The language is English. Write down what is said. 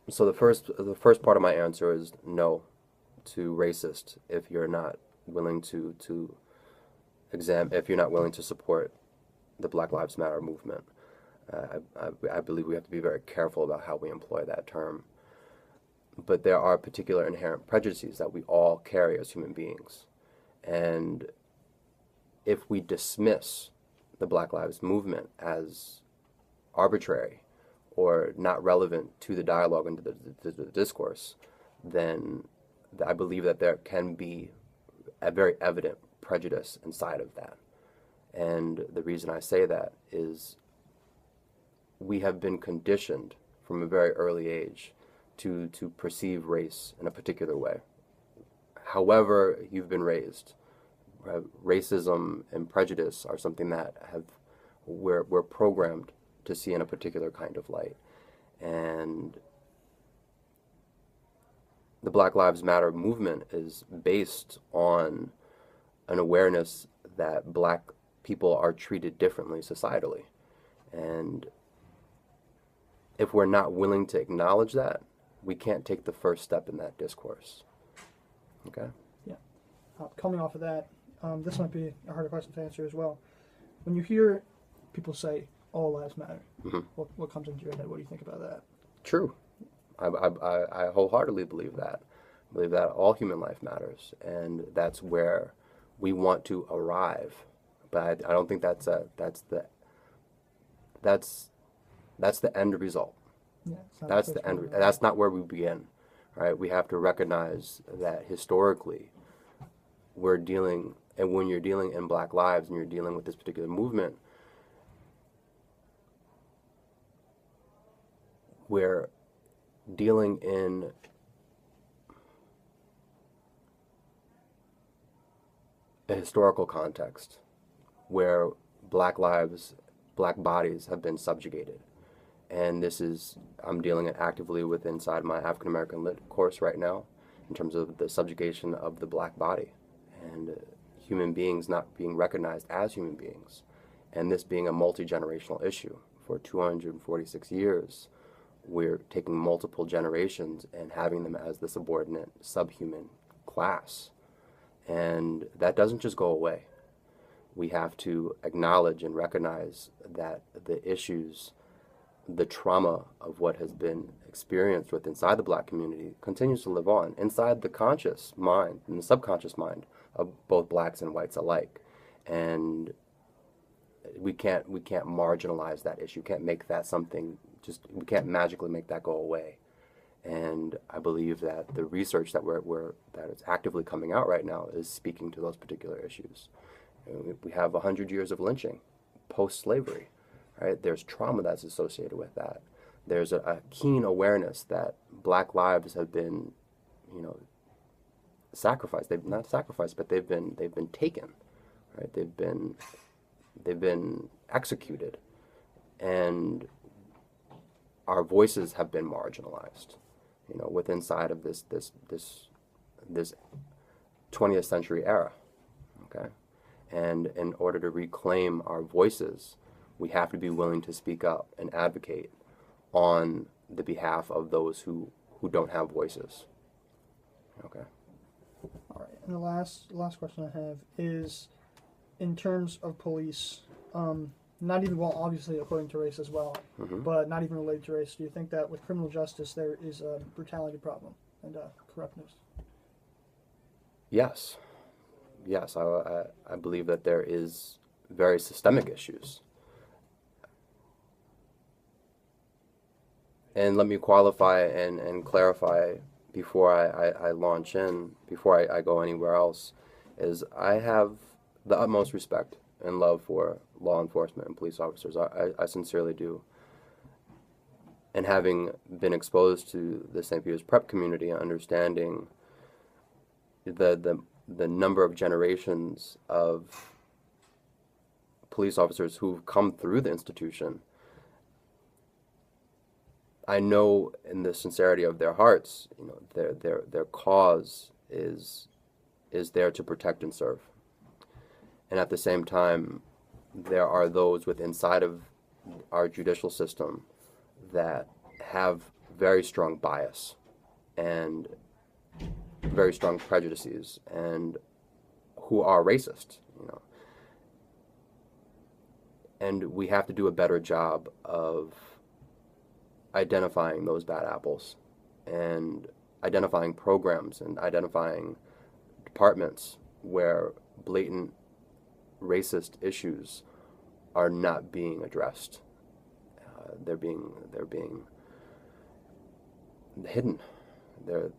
So the first part of my answer is no to racist if you're not willing to if you're not willing to support the Black Lives Matter movement. I believe we have to be very careful about how we employ that term. But there are particular inherent prejudices that we all carry as human beings. And if we dismiss the Black Lives movement as arbitrary or not relevant to the dialogue and to the discourse, then I believe that there can be a very evident prejudice inside of that. And the reason I say that is we have been conditioned from a very early age to perceive race in a particular way. However you've been raised, racism and prejudice are something that we're programmed to see in a particular kind of light. And the Black Lives Matter movement is based on an awareness that black people are treated differently societally. And if we're not willing to acknowledge that, we can't take the first step in that discourse. Okay? Yeah. Coming off of that, this might be a harder question to answer as well. When you hear people say all lives matter, what comes into your head? What do you think about that? True. I wholeheartedly believe that. I believe that all human life matters, and that's where we want to arrive. But I don't think that's the end result. Yeah, That's the end. That's not where we begin, right? We have to recognize that historically, we're dealing, and when you're dealing in Black lives and you're dealing with this particular movement, we're dealing in a historical context where black lives, black bodies have been subjugated. And this is, I'm dealing actively with inside my African American Lit course right now in terms of the subjugation of the black body and human beings not being recognized as human beings. And this being a multi-generational issue. For 246 years, we're taking multiple generations and having them as the subordinate, subhuman class. And that doesn't just go away. We have to acknowledge and recognize that the issues, the trauma of what has been experienced with inside the black community continues to live on inside the conscious mind and the subconscious mind of both blacks and whites alike. And we can't marginalize that issue. We can't make that something, we can't magically make that go away. And I believe that the research that that is actively coming out right now is speaking to those particular issues. We have 100 years of lynching post-slavery, right? There's trauma that's associated with that. There's a keen awareness that black lives have been, sacrificed. They've not sacrificed, but they've been taken, right? They've been executed, and our voices have been marginalized. With inside of this 20th century era, okay? And in order to reclaim our voices, we have to be willing to speak up and advocate on the behalf of those who don't have voices. Okay. All right. And the last question I have is, in terms of police, not even, well, obviously according to race as well, but not even related to race, do you think that with criminal justice there is a brutality problem and corruptness? Yes. Yes, I believe that there is very systemic issues. And let me qualify and clarify before I launch in, before I go anywhere else, is I have the utmost respect and love for law enforcement and police officers. I sincerely do. And having been exposed to the St. Peter's prep community, understanding the number of generations of police officers who've come through the institution, I know in the sincerity of their hearts, their cause is there to protect and serve. And at the same time, there are those inside of our judicial system that have very strong bias and very strong prejudices and who are racist, you know. And we have to do a better job of identifying those bad apples and identifying programs and identifying departments where blatant racist issues are not being addressed. They're being hidden. They're